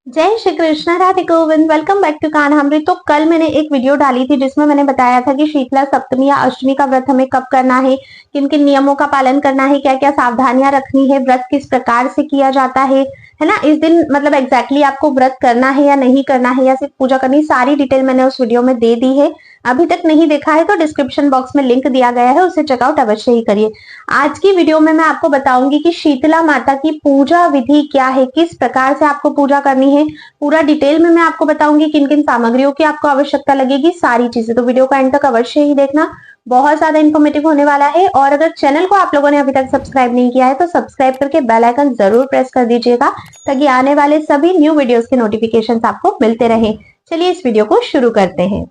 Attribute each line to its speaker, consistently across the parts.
Speaker 1: जय Shri Krishna, Radhe Govind. Welcome back to Kanhamrit. तो कल मैंने एक वीडियो डाली थी जिसमें मैंने बताया था कि शीतला सप्तमी या अष्टमी का व्रत हमें कब करना है, किन किन नियमों का पालन करना है, क्या क्या सावधानियां रखनी है, व्रत किस प्रकार से किया जाता है ना। इस दिन मतलब एग्जैक्टली आपको व्रत करना है या नहीं करना है या सिर्फ पूजा करनी, सारी डिटेल मैंने उस वीडियो में दे दी है। अभी तक नहीं देखा है तो डिस्क्रिप्शन बॉक्स में लिंक दिया गया है, उसे चेकआउट अवश्य ही करिए। आज की वीडियो में मैं आपको बताऊंगी कि शीतला माता की पूजा विधि क्या है, किस प्रकार से आपको पूजा करनी है। पूरा डिटेल में मैं आपको बताऊंगी किन किन सामग्रियों की आपको आवश्यकता लगेगी, सारी चीजें। तो वीडियो को एंड तक अवश्य ही देखना, बहुत ज्यादा इन्फॉर्मेटिव होने वाला है। और अगर चैनल को आप लोगों ने अभी तक सब्सक्राइब नहीं किया है तो सब्सक्राइब करके बेल आइकन जरूर प्रेस कर दीजिएगा ताकि आने वाले सभी न्यू वीडियोस के नोटिफिकेशन आपको मिलते रहे। चलिए इस वीडियो को शुरू करते हैं।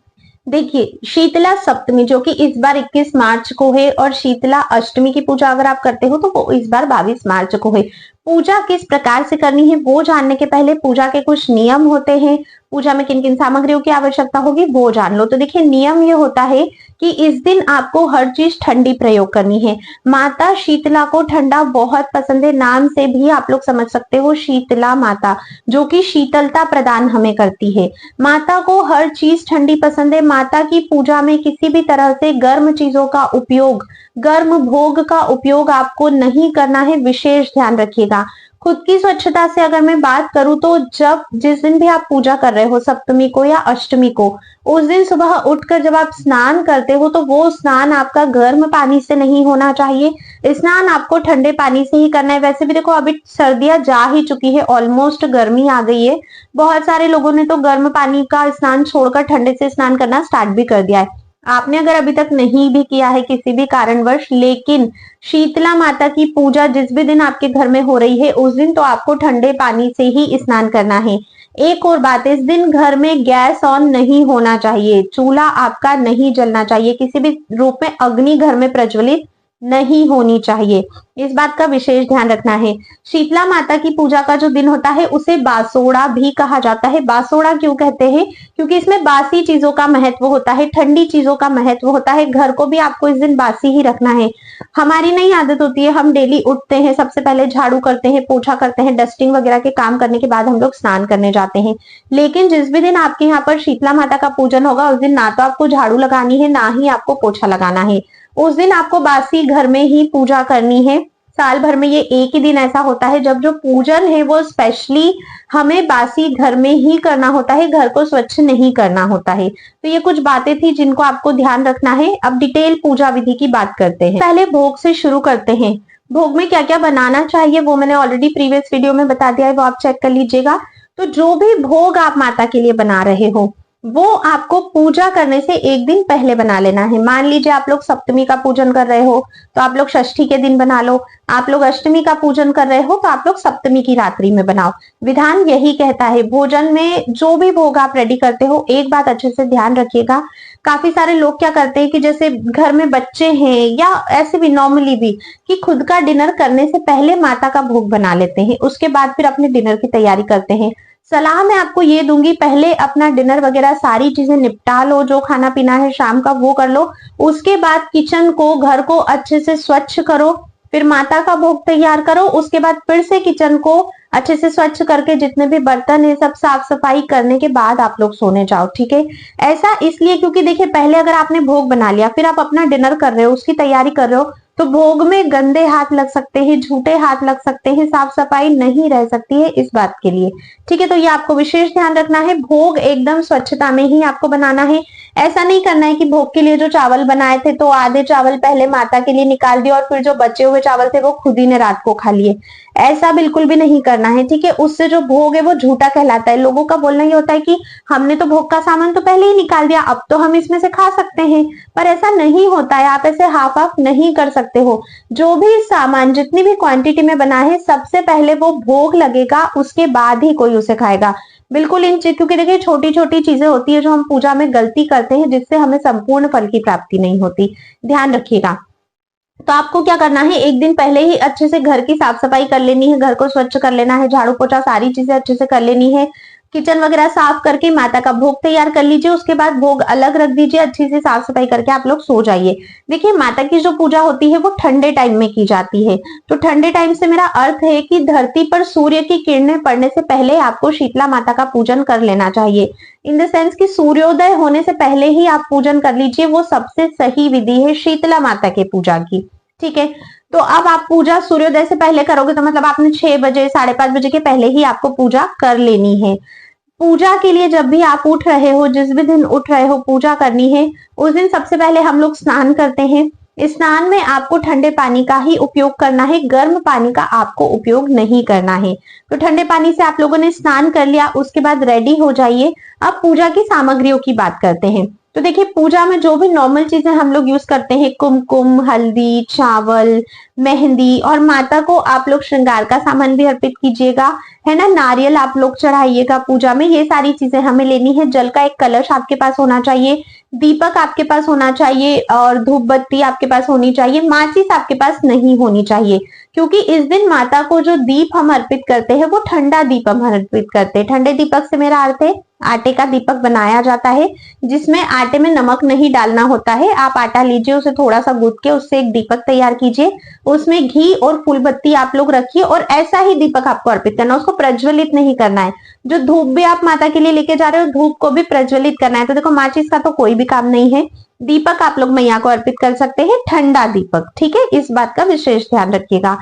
Speaker 1: देखिए, शीतला सप्तमी जो कि इस बार 21 मार्च को है और शीतला अष्टमी की पूजा अगर आप करते हो तो वो इस बार 22 मार्च को है। पूजा किस प्रकार से करनी है वो जानने के पहले पूजा के कुछ नियम होते हैं, पूजा में किन किन सामग्रियों की आवश्यकता होगी वो जान लो। तो देखिए, नियम ये होता है कि इस दिन आपको हर चीज ठंडी प्रयोग करनी है। माता शीतला को ठंडा बहुत पसंद है, नाम से भी आप लोग समझ सकते हो, शीतला माता जो कि शीतलता प्रदान हमें करती है। माता को हर चीज ठंडी पसंद है। माता की पूजा में किसी भी तरह से गर्म चीजों का उपयोग, गर्म भोग का उपयोग आपको नहीं करना है, विशेष ध्यान रखिएगा। खुद की स्वच्छता से अगर मैं बात करूं तो जिस दिन भी आप पूजा कर रहे हो, सप्तमी को या अष्टमी को, उस दिन सुबह उठकर जब आप स्नान करते हो तो वो स्नान आपका गर्म पानी से नहीं होना चाहिए, स्नान आपको ठंडे पानी से ही करना है। वैसे भी देखो, अभी सर्दियां जा ही चुकी है, ऑलमोस्ट गर्मी आ गई है। बहुत सारे लोगों ने तो गर्म पानी का स्नान छोड़कर ठंडे से स्नान करना स्टार्ट भी कर दिया है। आपने अगर अभी तक नहीं भी किया है किसी भी कारणवश, लेकिन शीतला माता की पूजा जिस भी दिन आपके घर में हो रही है उस दिन तो आपको ठंडे पानी से ही स्नान करना है। एक और बात, इस दिन घर में गैस ऑन नहीं होना चाहिए, चूल्हा आपका नहीं जलना चाहिए, किसी भी रूप में अग्नि घर में प्रज्वलित नहीं होनी चाहिए। इस बात का विशेष ध्यान रखना है। शीतला माता की पूजा का जो दिन होता है उसे बासोड़ा भी कहा जाता है। बासोड़ा क्यों कहते हैं? क्योंकि इसमें बासी चीजों का महत्व होता है, ठंडी चीजों का महत्व होता है। घर को भी आपको इस दिन बासी ही रखना है। हमारी नहीं आदत होती है, हम डेली उठते हैं, सबसे पहले झाड़ू करते हैं, पोछा करते हैं, डस्टिंग वगैरह के काम करने के बाद हम लोग स्नान करने जाते हैं। लेकिन जिस भी दिन आपके यहाँ पर शीतला माता का पूजन होगा उस दिन ना तो आपको झाड़ू लगानी है ना ही आपको पोछा लगाना है। उस दिन आपको बासी घर में ही पूजा करनी है। साल भर में ये एक ही दिन ऐसा होता है जब जो पूजन है वो स्पेशली हमें बासी घर में ही करना होता है, घर को स्वच्छ नहीं करना होता है। तो ये कुछ बातें थी जिनको आपको ध्यान रखना है। अब डिटेल पूजा विधि की बात करते हैं। पहले भोग से शुरू करते हैं। भोग में क्या क्या बनाना चाहिए वो मैंने ऑलरेडी प्रीवियस वीडियो में बता दिया है, वो आप चेक कर लीजिएगा। तो जो भी भोग आप माता के लिए बना रहे हो वो आपको पूजा करने से एक दिन पहले बना लेना है। मान लीजिए आप लोग सप्तमी का पूजन कर रहे हो तो आप लोग षष्ठी के दिन बना लो, आप लोग अष्टमी का पूजन कर रहे हो तो आप लोग सप्तमी की रात्रि में बनाओ। विधान यही कहता है। भोजन में जो भी भोग आप रेडी करते हो, एक बात अच्छे से ध्यान रखिएगा। काफी सारे लोग क्या करते हैं कि जैसे घर में बच्चे हैं या ऐसे भी नॉर्मली भी, कि खुद का डिनर करने से पहले माता का भोग बना लेते हैं, उसके बाद फिर अपने डिनर की तैयारी करते हैं। सलाह मैं आपको ये दूंगी, पहले अपना डिनर वगैरह सारी चीजें निपटा लो, जो खाना पीना है शाम का वो कर लो। उसके बाद किचन को, घर को अच्छे से स्वच्छ करो, फिर माता का भोग तैयार करो। उसके बाद फिर से किचन को अच्छे से स्वच्छ करके जितने भी बर्तन है सब साफ सफाई करने के बाद आप लोग सोने जाओ, ठीक है। ऐसा इसलिए क्योंकि देखिए, पहले अगर आपने भोग बना लिया फिर आप अपना डिनर कर रहे हो, उसकी तैयारी कर रहे हो, तो भोग में गंदे हाथ लग सकते हैं, झूठे हाथ लग सकते हैं, साफ सफाई नहीं रह सकती है, इस बात के लिए, ठीक है। तो ये आपको विशेष ध्यान रखना है। भोग एकदम स्वच्छता में ही आपको बनाना है। ऐसा नहीं करना है कि भोग के लिए जो चावल बनाए थे तो आधे चावल पहले माता के लिए निकाल दिए और फिर जो बचे हुए चावल थे वो खुद ही ने रात को खा लिए। ऐसा बिल्कुल भी नहीं करना है, ठीक है। उससे जो भोग है वो झूठा कहलाता है। लोगों का बोलना ये होता है कि हमने तो भोग का सामान तो पहले ही निकाल दिया, अब तो हम इसमें से खा सकते हैं, पर ऐसा नहीं होता है। आप ऐसे हाफ हाफ नहीं कर सकते हो। जो भी सामान जितनी भी क्वांटिटी में बना है सबसे पहले वो भोग लगेगा, उसके बाद ही कोई उसे खाएगा। बिल्कुल क्योंकि देखिए, छोटी छोटी चीजें होती है जो हम पूजा में गलती करते हैं जिससे हमें संपूर्ण फल की प्राप्ति नहीं होती, ध्यान रखिएगा। तो आपको क्या करना है, एक दिन पहले ही अच्छे से घर की साफ सफाई कर लेनी है, घर को स्वच्छ कर लेना है, झाड़ू पोछा सारी चीजें अच्छे से कर लेनी है। किचन वगैरह साफ करके माता का भोग तैयार कर लीजिए। उसके बाद भोग अलग रख दीजिए, अच्छी से साफ सफाई करके आप लोग सो जाइए। देखिए माता की जो पूजा होती है वो ठंडे टाइम में की जाती है, तो ठंडे टाइम से मेरा अर्थ है कि धरती पर सूर्य की किरणें पड़ने से पहले आपको शीतला माता का पूजन कर लेना चाहिए। इन द सेंस कि सूर्योदय होने से पहले ही आप पूजन कर लीजिए, वो सबसे सही विधि है शीतला माता के पूजा की। ठीक है, तो अब आप पूजा सूर्योदय से पहले करोगे तो मतलब आपने 6 बजे 5:30 बजे के पहले ही आपको पूजा कर लेनी है। पूजा के लिए जब भी आप उठ रहे हो, जिस भी दिन उठ रहे हो पूजा करनी है, उस दिन सबसे पहले हम लोग स्नान करते हैं। स्नान में आपको ठंडे पानी का ही उपयोग करना है, गर्म पानी का आपको उपयोग नहीं करना है। तो ठंडे पानी से आप लोगों ने स्नान कर लिया, उसके बाद रेडी हो जाइए। अब पूजा की सामग्रियों की बात करते हैं। तो देखिए पूजा में जो भी नॉर्मल चीजें हम लोग यूज करते हैं, कुमकुम, हल्दी, चावल, मेहंदी, और माता को आप लोग श्रृंगार का सामान भी अर्पित कीजिएगा, है ना। नारियल आप लोग चढ़ाइएगा पूजा में, ये सारी चीजें हमें लेनी है। जल का एक कलश आपके पास होना चाहिए, दीपक आपके पास होना चाहिए, और धूप बत्ती आपके पास होनी चाहिए। माचिस आपके पास नहीं होनी चाहिए, क्योंकि इस दिन माता को जो दीप हम अर्पित करते हैं वो ठंडा दीप हम अर्पित करते हैं। ठंडे दीपक से मेरा अर्थ है आटे का दीपक बनाया जाता है, जिसमें आटे में नमक नहीं डालना होता है। आप आटा लीजिए, उसे थोड़ा सा गूंथ के उससे एक दीपक तैयार कीजिए, उसमें घी और फूल बत्ती आप लोग रखिए, और ऐसा ही दीपक आपको अर्पित करना है, उसको प्रज्वलित नहीं करना है। जो धूप भी आप माता के लिए लेके जा रहे हो, धूप को भी प्रज्वलित करना है। तो देखो माचिस का तो कोई भी काम नहीं है, दीपक आप लोग मैया को अर्पित कर सकते हैं, ठंडा दीपक। ठीक है, इस बात का विशेष ध्यान रखिएगा।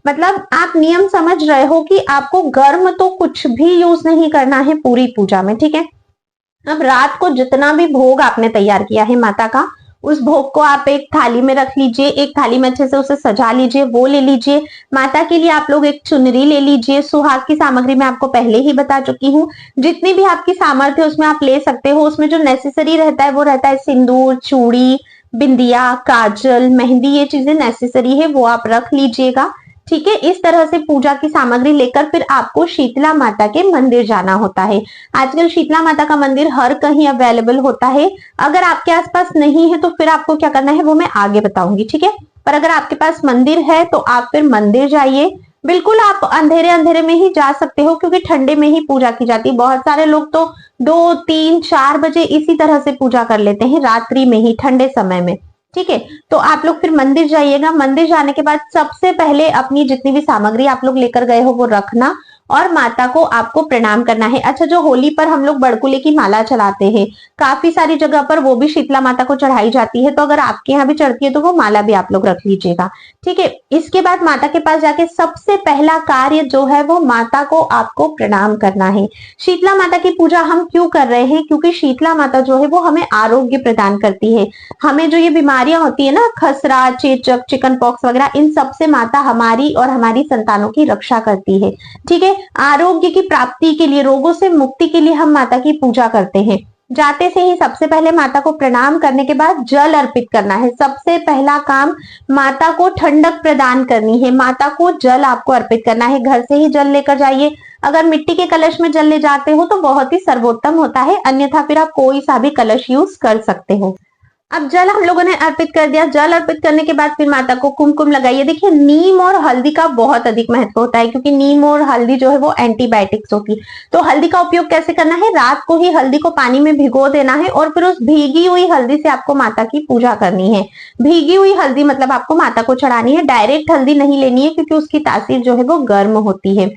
Speaker 1: मतलब आप नियम समझ रहे हो कि आपको गर्म तो कुछ भी यूज नहीं करना है पूरी पूजा में। ठीक है, अब रात को जितना भी भोग आपने तैयार किया है माता का, उस भोग को आप एक थाली में रख लीजिए, एक थाली में अच्छे से उसे सजा लीजिए, वो ले लीजिए। माता के लिए आप लोग एक चुनरी ले लीजिए। सुहाग की सामग्री मैं आपको पहले ही बता चुकी हूँ, जितनी भी आपकी सामर्थ्य उसमें आप ले सकते हो। उसमें जो नेसेसरी रहता है वो रहता है सिंदूर, चूड़ी, बिंदिया, काजल, मेहंदी, ये चीजें नेसेसरी है, वो आप रख लीजिएगा। ठीक है, इस तरह से पूजा की सामग्री लेकर फिर आपको शीतला माता के मंदिर जाना होता है। आजकल शीतला माता का मंदिर हर कहीं अवेलेबल होता है। अगर आपके आसपास नहीं है तो फिर आपको क्या करना है वो मैं आगे बताऊंगी। ठीक है, पर अगर आपके पास मंदिर है तो आप फिर मंदिर जाइए। बिल्कुल आप अंधेरे अंधेरे में ही जा सकते हो, क्योंकि ठंडे में ही पूजा की जाती है। बहुत सारे लोग तो 2, 3, 4 बजे इसी तरह से पूजा कर लेते हैं, रात्रि में ही, ठंडे समय में। ठीक है, तो आप लोग फिर मंदिर जाइएगा। मंदिर जाने के बाद सबसे पहले अपनी जितनी भी सामग्री आप लोग लेकर गए हो वो रखना, और माता को आपको प्रणाम करना है। अच्छा, जो होली पर हम लोग बड़कुले की माला चढ़ाते हैं, काफी सारी जगह पर वो भी शीतला माता को चढ़ाई जाती है, तो अगर आपके यहाँ भी चढ़ती है तो वो माला भी आप लोग रख लीजिएगा। ठीक है, इसके बाद माता के पास जाके सबसे पहला कार्य जो है वो माता को आपको प्रणाम करना है। शीतला माता की पूजा हम क्यों कर रहे हैं? क्योंकि शीतला माता जो है वो हमें आरोग्य प्रदान करती है। हमें जो ये बीमारियां होती है ना, खसरा, चेचक, चिकन पॉक्स वगैरह, इन सब से माता हमारी और हमारी संतानों की रक्षा करती है। ठीक है, आरोग्य की प्राप्ति के लिए, रोगों से मुक्ति के लिए हम माता की पूजा करते हैं। जाते से ही सबसे पहले माता को प्रणाम करने के बाद जल अर्पित करना है। सबसे पहला काम माता को ठंडक प्रदान करनी है, माता को जल आपको अर्पित करना है। घर से ही जल लेकर जाइए। अगर मिट्टी के कलश में जल ले जाते हो तो बहुत ही सर्वोत्तम होता है, अन्यथा फिर आप कोई सा भी कलश यूज कर सकते हो। अब जल हम लोगों ने अर्पित कर दिया। जल अर्पित करने के बाद फिर माता को कुमकुम लगाइए। देखिए नीम और हल्दी का बहुत अधिक महत्व होता है, क्योंकि नीम और हल्दी जो है वो एंटीबायोटिक्स होती है। तो हल्दी का उपयोग कैसे करना है? रात को ही हल्दी को पानी में भिगो देना है, और फिर उस भीगी हुई हल्दी से आपको माता की पूजा करनी है। भीगी हुई हल्दी मतलब आपको माता को चढ़ानी है, डायरेक्ट हल्दी नहीं लेनी है, क्योंकि उसकी तासीर जो है वो गर्म होती है।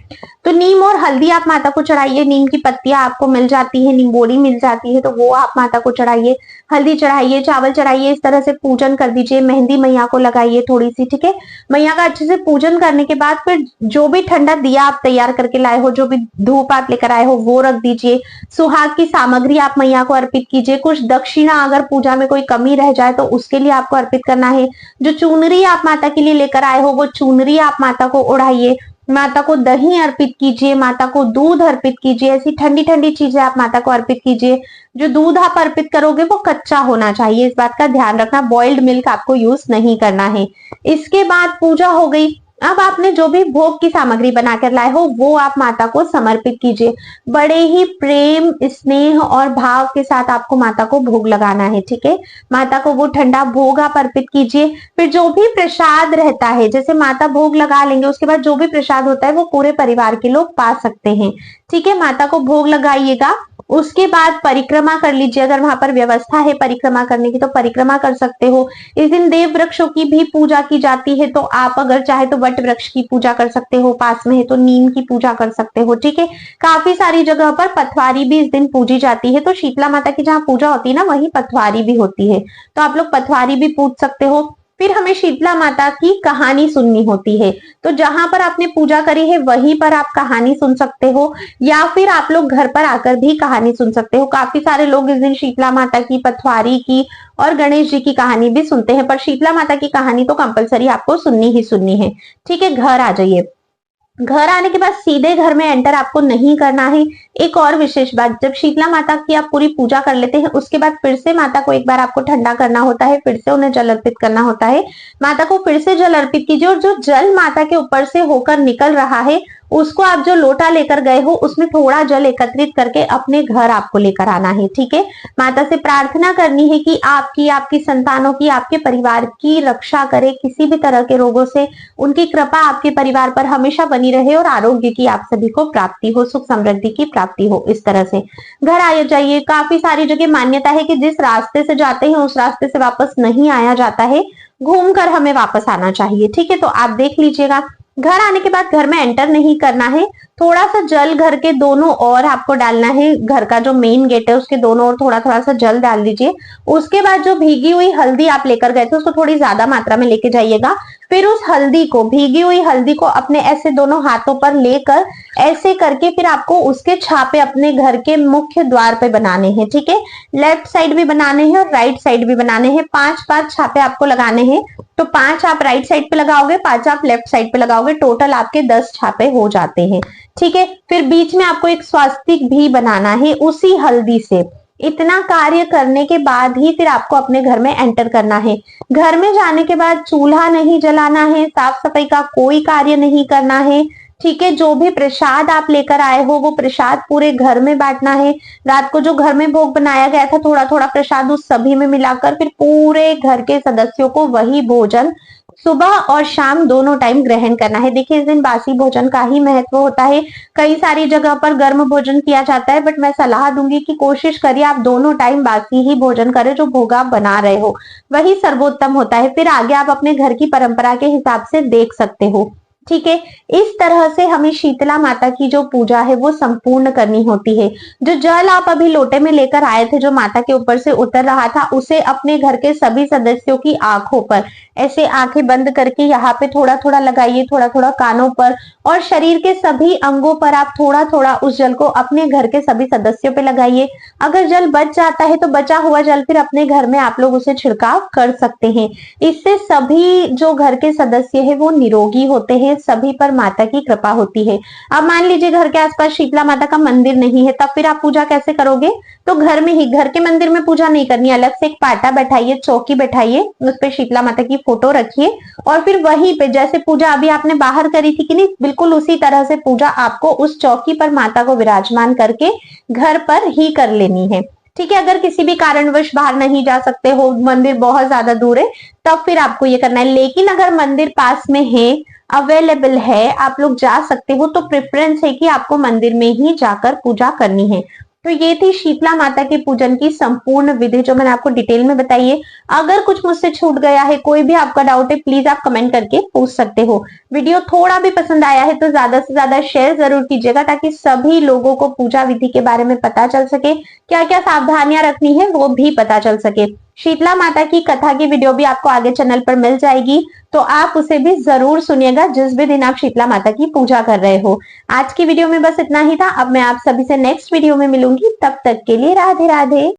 Speaker 1: तो नीम और हल्दी आप माता को चढ़ाइए। नीम की पत्तियां आपको मिल जाती है, नींबोली मिल जाती है, तो वो आप माता को चढ़ाइए। हल्दी चढ़ाइए, चावल चढ़ाइए, इस तरह से पूजन कर दीजिए। मेहंदी मैया को लगाइए थोड़ी सी। ठीक है, मैया का अच्छे से पूजन करने के बाद फिर जो भी ठंडा दिया आप तैयार करके लाए हो, जो भी धूप आप लेकर आए हो, वो रख दीजिए। सुहाग की सामग्री आप मैया को अर्पित कीजिए। कुछ दक्षिणा अगर पूजा में कोई कमी रह जाए तो उसके लिए आपको अर्पित करना है। जो चुनरी आप माता के लिए लेकर आए हो वो चुनरी आप माता को ओढ़ाइए। माता को दही अर्पित कीजिए, माता को दूध अर्पित कीजिए। ऐसी ठंडी ठंडी चीजें आप माता को अर्पित कीजिए। जो दूध आप अर्पित करोगे वो कच्चा होना चाहिए, इस बात का ध्यान रखना। बॉइल्ड मिल्क आपको यूज नहीं करना है। इसके बाद पूजा हो गई। अब आपने जो भी भोग की सामग्री बनाकर लाए हो वो आप माता को समर्पित कीजिए। बड़े ही प्रेम, स्नेह और भाव के साथ आपको माता को भोग लगाना है, ठीक है। माता को वो ठंडा भोग आप अर्पित कीजिए। फिर जो भी प्रसाद रहता है, जैसे माता भोग लगा लेंगे, उसके बाद जो भी प्रसाद होता है वो पूरे परिवार के लोग पा सकते हैं, ठीक है। माता को भोग लगाइएगा। उसके बाद परिक्रमा कर लीजिए, अगर वहां पर व्यवस्था है परिक्रमा करने की तो परिक्रमा कर सकते हो। इस दिन देव वृक्षों की भी पूजा की जाती है, तो आप अगर चाहे तो वट वृक्ष की पूजा कर सकते हो, पास में है तो नीम की पूजा कर सकते हो, ठीक है। काफी सारी जगह पर पथवारी भी इस दिन पूजी जाती है, तो शीतला माता की जहाँ पूजा होती है ना, वहीं पथवारी भी होती है, तो आप लोग पथवारी भी पूज सकते हो। फिर हमें शीतला माता की कहानी सुननी होती है, तो जहां पर आपने पूजा करी है वहीं पर आप कहानी सुन सकते हो, या फिर आप लोग घर पर आकर भी कहानी सुन सकते हो। काफी सारे लोग इस दिन शीतला माता की, पथवारी की और गणेश जी की कहानी भी सुनते हैं, पर शीतला माता की कहानी तो कंपलसरी आपको सुननी ही सुननी है, ठीक है। घर आ जाइए। घर आने के बाद सीधे घर में एंटर आपको नहीं करना है। एक और विशेष बात, जब शीतला माता की आप पूरी पूजा कर लेते हैं, उसके बाद फिर से माता को एक बार आपको ठंडा करना होता है, फिर से उन्हें जल अर्पित करना होता है। माता को फिर से जल अर्पित कीजिए, और जो जल माता के ऊपर से होकर निकल रहा है उसको आप जो लोटा लेकर गए हो उसमें थोड़ा जल एकत्रित करके अपने घर आपको लेकर आना है, ठीक है। माता से प्रार्थना करनी है कि आपकी, आपकी संतानों की, आपके परिवार की रक्षा करे किसी भी तरह के रोगों से। उनकी कृपा आपके परिवार पर हमेशा बनी रहे और आरोग्य की आप सभी को प्राप्ति हो, सुख समृद्धि की प्राप्ति हो। इस तरह से घर आ जाइए। काफी सारी जगह मान्यता है कि जिस रास्ते से जाते हैं उस रास्ते से वापस नहीं आया जाता है, घूमकर हमें वापस आना चाहिए, ठीक है। तो आप देख लीजिएगा। घर आने के बाद घर में एंटर नहीं करना है, थोड़ा सा जल घर के दोनों ओर आपको डालना है। घर का जो मेन गेट है उसके दोनों ओर थोड़ा थोड़ा सा जल डाल दीजिए। उसके बाद जो भीगी हुई हल्दी आप लेकर गए थे उसको थोड़ी ज्यादा मात्रा में लेके जाइएगा। फिर उस हल्दी को, भीगी हुई हल्दी को अपने ऐसे दोनों हाथों पर लेकर ऐसे करके फिर आपको उसके छापे अपने घर के मुख्य द्वार पे बनाने हैं, ठीक है। लेफ्ट साइड भी बनाने हैं और राइट साइड भी बनाने हैं। 5-5 छापे आपको लगाने हैं, तो 5 आप राइट साइड पे लगाओगे, 5 आप लेफ्ट साइड पे लगाओगे, टोटल आपके 10 छापे हो जाते हैं, ठीक है। फिर बीच में आपको एक स्वास्तिक भी बनाना है उसी हल्दी से। इतना कार्य करने के बाद ही फिर आपको अपने घर में एंटर करना है। घर में जाने के बाद चूल्हा नहीं जलाना है, साफ सफाई का कोई कार्य नहीं करना है, ठीक है। जो भी प्रसाद आप लेकर आए हो वो प्रसाद पूरे घर में बांटना है। रात को जो घर में भोग बनाया गया था थोड़ा थोड़ा प्रसाद उस सभी में मिलाकर फिर पूरे घर के सदस्यों को वही भोजन सुबह और शाम दोनों टाइम ग्रहण करना है। देखिए इस दिन बासी भोजन का ही महत्व होता है। कई सारी जगह पर गर्म भोजन किया जाता है, बट मैं सलाह दूंगी कि कोशिश करिए आप दोनों टाइम बासी ही भोजन करें। जो भोग आप बना रहे हो वही सर्वोत्तम होता है। फिर आगे आप अपने घर की परंपरा के हिसाब से देख सकते हो, ठीक है। इस तरह से हमें शीतला माता की जो पूजा है वो संपूर्ण करनी होती है। जो जल आप अभी लोटे में लेकर आए थे जो माता के ऊपर से उतर रहा था, उसे अपने घर के सभी सदस्यों की आंखों पर ऐसे आंखें बंद करके यहाँ पे थोड़ा थोड़ा लगाइए, थोड़ा थोड़ा कानों पर और शरीर के सभी अंगों पर आप थोड़ा थोड़ा उस जल को अपने घर के सभी सदस्यों पे लगाइए। अगर जल बच जाता है तो बचा हुआ जल फिर अपने घर में आप लोग उसे छिड़काव कर सकते हैं। इससे सभी जो घर के सदस्य है वो निरोगी होते हैं, सभी पर माता की कृपा होती है। अब मान लीजिए घर के आसपास शीतला माता का मंदिर नहीं है, तब फिर आप पूजा कैसे करोगे? तो घर में ही, घर के मंदिर में पूजा नहीं करनी, अलग से एक पाटा बैठाइए, चौकी बैठाइए, उस पर शीतला माता की फोटो रखिए और फिर वहीं पे जैसे पूजा अभी आपने बाहर करी थी कि नहीं, बिल्कुल उसी तरह से पूजा आपको उस चौकी पर माता को विराजमान करके घर पर ही कर लेनी है, ठीक है। अगर किसी भी कारणवश बाहर नहीं जा सकते हो, मंदिर बहुत ज्यादा दूर है, तब फिर आपको ये करना है। लेकिन अगर मंदिर पास में है, अवेलेबल है, आप लोग जा सकते हो, तो प्रेफरेंस है कि आपको मंदिर में ही जाकर पूजा करनी है। तो ये थी शीतला माता के पूजन की संपूर्ण विधि जो मैंने आपको डिटेल में बताई है। अगर कुछ मुझसे छूट गया है, कोई भी आपका डाउट है, प्लीज आप कमेंट करके पूछ सकते हो। वीडियो थोड़ा भी पसंद आया है तो ज्यादा से ज्यादा शेयर जरूर कीजिएगा ताकि सभी लोगों को पूजा विधि के बारे में पता चल सके, क्या क्या सावधानियां रखनी है वो भी पता चल सके। शीतला माता की कथा की वीडियो भी आपको आगे चैनल पर मिल जाएगी, तो आप उसे भी जरूर सुनिएगा जिस भी दिन आप शीतला माता की पूजा कर रहे हो। आज की वीडियो में बस इतना ही था। अब मैं आप सभी से नेक्स्ट वीडियो में मिलूंगी, तब तक के लिए राधे राधे।